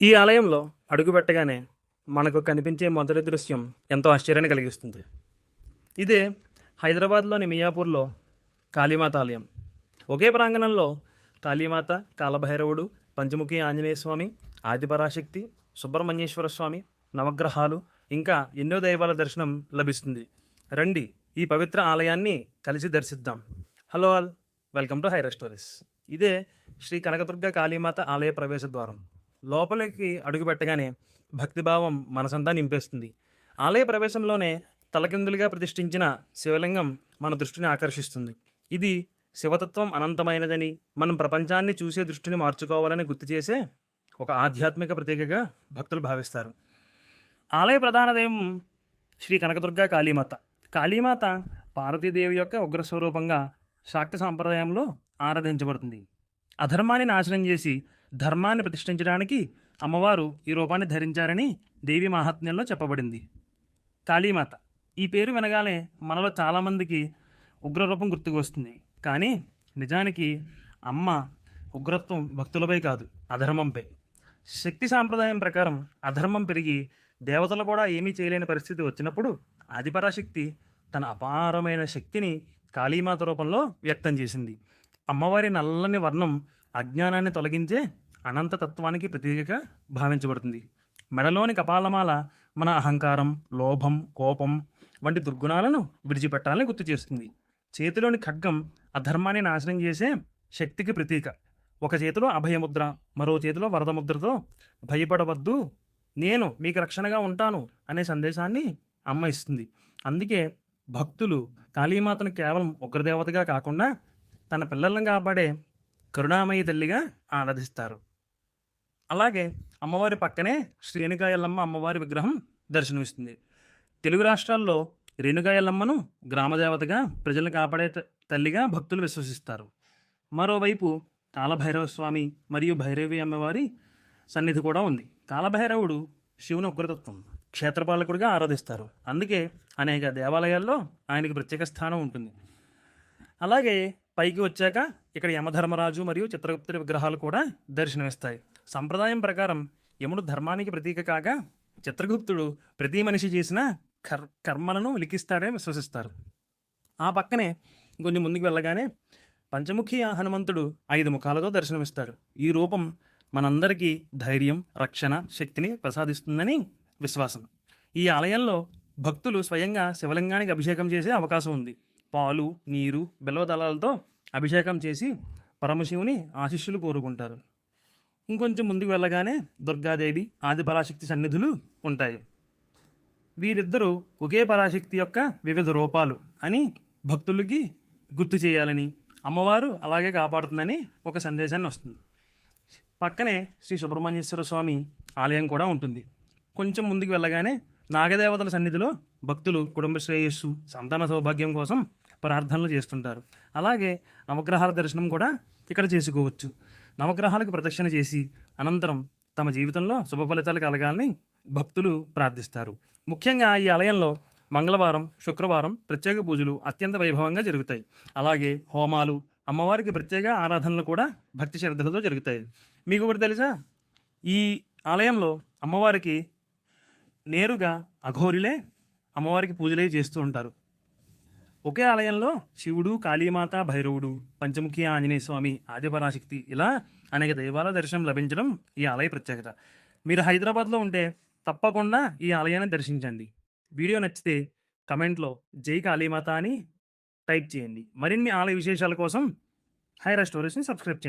ఈ ఆలయంలో అడుగుపెట్టగానే మనకు కనిపించే మొదటి దృశ్యం ఎంతో ఆశ్చర్యాన్ని కలిగిస్తుంది. ఇదే హైదరాబాద్లోని మియాపూర్లో కాళీమాత ఆలయం. ఒకే ప్రాంగణంలో కాళీమాత, కాలభైరవుడు, పంచముఖి ఆంజనేయ స్వామి, ఆదిపరాశక్తి, సుబ్రహ్మణ్యేశ్వర స్వామి, నవగ్రహాలు ఇంకా ఎన్నో దైవాల దర్శనం లభిస్తుంది. రండి, ఈ పవిత్ర ఆలయాన్ని కలిసి దర్శిద్దాం. Hello all, welcome to Haira stories. ఇదే శ్రీ కనకదుర్గ కాళీమాత ఆలయ ప్రవేశ ద్వారం. లోపలికి అడుగుపెట్టగానే భక్తిభావం మనసంతా నింపేస్తుంది. ఆలయ ప్రవేశంలోనే తలకిందులుగా ప్రతిష్ఠించిన శివలింగం మన దృష్టిని ఆకర్షిస్తుంది. ఇది శివతత్వం అనంతమైనదని, మనం ప్రపంచాన్ని చూసే దృష్టిని మార్చుకోవాలని గుర్తు చేసే ఒక ఆధ్యాత్మిక ప్రతీకగా భక్తులు భావిస్తారు. ఆలయ ప్రధాన దైవం శ్రీ కనకదుర్గ కాళీమాత. కాళీమాత పార్వతీదేవి యొక్క ఉగ్రస్వరూపంగా శాక్త సాంప్రదాయంలో ఆరాధించబడుతుంది. అధర్మాన్ని నాశనం చేసి ధర్మాన్ని ప్రతిష్ఠించడానికి అమ్మవారు ఈ రూపాన్ని ధరించారని దేవి మహాత్మ్యంలో చెప్పబడింది. కాళీమాత ఈ పేరు వినగానే మనలో చాలామందికి ఉగ్రరూపం గుర్తుకు వస్తుంది. కానీ నిజానికి అమ్మ ఉగ్రత్వం భక్తులపై కాదు, అధర్మంపై. శక్తి సాంప్రదాయం ప్రకారం అధర్మం పెరిగి దేవతలు కూడా ఏమీ చేయలేని పరిస్థితి వచ్చినప్పుడు ఆదిపరాశక్తి తన అపారమైన శక్తిని కాళీమాత రూపంలో వ్యక్తం చేసింది. అమ్మవారి నల్లని వర్ణం అజ్ఞానాన్ని తొలగించే అనంత తత్వానికి ప్రతీకగా భావించబడుతుంది. మెడలోని కపాలమాల మన అహంకారం, లోభం, కోపం వంటి దుర్గుణాలను విడిచిపెట్టాలని గుర్తు చేస్తుంది. చేతిలోని ఖడ్గం అధర్మాన్ని నాశనం చేసే శక్తికి ప్రతీక. ఒక చేతిలో అభయముద్ర, మరో చేతిలో వరదముద్రతో భయపడవద్దు, నేను మీకు రక్షణగా ఉంటాను అనే సందేశాన్ని అమ్మ ఇస్తుంది. అందుకే భక్తులు కాళీమాతను కేవలం ఉగ్రదేవతగా కాకుండా తన పిల్లలను కాపాడే కరుణామయి తల్లిగా ఆరాధిస్తారు. అలాగే అమ్మవారి పక్కనే శ్రీ రేణుకా ఎల్లమ్మ అమ్మవారి విగ్రహం దర్శనమిస్తుంది. తెలుగు రాష్ట్రాల్లో రేణుకా ఎల్లమ్మను గ్రామదేవతగా, ప్రజలను కాపాడే తల్లిగా భక్తులు విశ్వసిస్తారు. మరోవైపు కాలభైరవ స్వామి మరియు భైరవి అమ్మవారి సన్నిధి కూడా ఉంది. కాలభైరవుడు శివుని ఉగ్రతత్వం, క్షేత్రపాలకుడిగా ఆరాధిస్తారు. అందుకే అనేక దేవాలయాల్లో ఆయనకు ప్రత్యేక స్థానం ఉంటుంది. అలాగే పైకి వచ్చాక ఇక్కడ యమధర్మరాజు మరియు చిత్రగుప్తుడి విగ్రహాలు కూడా దర్శనమిస్తాయి. సంప్రదాయం ప్రకారం యముడు ధర్మానికి ప్రతీక కాగా, చిత్రగుప్తుడు ప్రతి మనిషి చేసిన కర్మలను లిఖిస్తాడని విశ్వసిస్తారు. ఆ పక్కనే కొంచెం ముందుకు వెళ్ళగానే పంచముఖి హనుమంతుడు 5 ముఖాలతో దర్శనమిస్తాడు. ఈ రూపం మనందరికీ ధైర్యం, రక్షణ, శక్తిని ప్రసాదిస్తుందని విశ్వాసం. ఈ ఆలయంలో భక్తులు స్వయంగా శివలింగానికి అభిషేకం చేసే అవకాశం ఉంది. పాలు, నీరు, బిల్వదళాలతో అభిషేకం చేసి పరమశివుని ఆశీస్సులు కోరుకుంటారు. ఇంకొంచెం ముందుకు వెళ్ళగానే దుర్గాదేవి, ఆదిపరాశక్తి సన్నిధులు ఉంటాయి. వీరిద్దరూ ఒకే పరాశక్తి యొక్క వివిధ రూపాలు అని భక్తులకి గుర్తు చేయాలని, అమ్మవారు అలాగే కాపాడుతుందని ఒక సందేశాన్ని వస్తుంది. పక్కనే శ్రీ సుబ్రహ్మణ్యేశ్వర స్వామి ఆలయం కూడా ఉంటుంది. కొంచెం ముందుకు వెళ్ళగానే నాగదేవతల సన్నిధిలో భక్తులు కుటుంబ శ్రేయస్సు, సంతాన సౌభాగ్యం కోసం ప్రార్థనలు చేస్తుంటారు. అలాగే నవగ్రహాల దర్శనం కూడా ఇక్కడ చేసుకోవచ్చు. నవగ్రహాలకు ప్రదక్షిణ చేసి అనంతరం తమ జీవితంలో శుభ ఫలితాలు కలగాలని భక్తులు ప్రార్థిస్తారు. ముఖ్యంగా ఈ ఆలయంలో మంగళవారం, శుక్రవారం ప్రత్యేక పూజలు అత్యంత వైభవంగా జరుగుతాయి. అలాగే హోమాలు, అమ్మవారికి ప్రత్యేక ఆరాధనలు కూడా భక్తి శ్రద్ధలతో జరుగుతాయి. మీకు ఒకటి తెలుసా, ఈ ఆలయంలో అమ్మవారికి నేరుగా అఘోరిలే అమ్మవారికి పూజలే చేస్తూ ఉంటారు. ఒకే ఆలయంలో శివుడు, కాళీమాత, భైరవుడు, పంచముఖి ఆంజనేయ స్వామి, ఆదిపరాశక్తి ఇలా అనేక దైవాల దర్శనం లభించడం ఈ ఆలయ ప్రత్యేకత. మీరు హైదరాబాద్లో ఉంటే తప్పకుండా ఈ ఆలయాన్ని దర్శించండి. వీడియో నచ్చితే కమెంట్లో జై కాళీమాత అని టైప్ చేయండి. మరిన్ని ఆలయ విశేషాల కోసం హైరా స్టోరీస్ని సబ్స్క్రైబ్ చేయండి.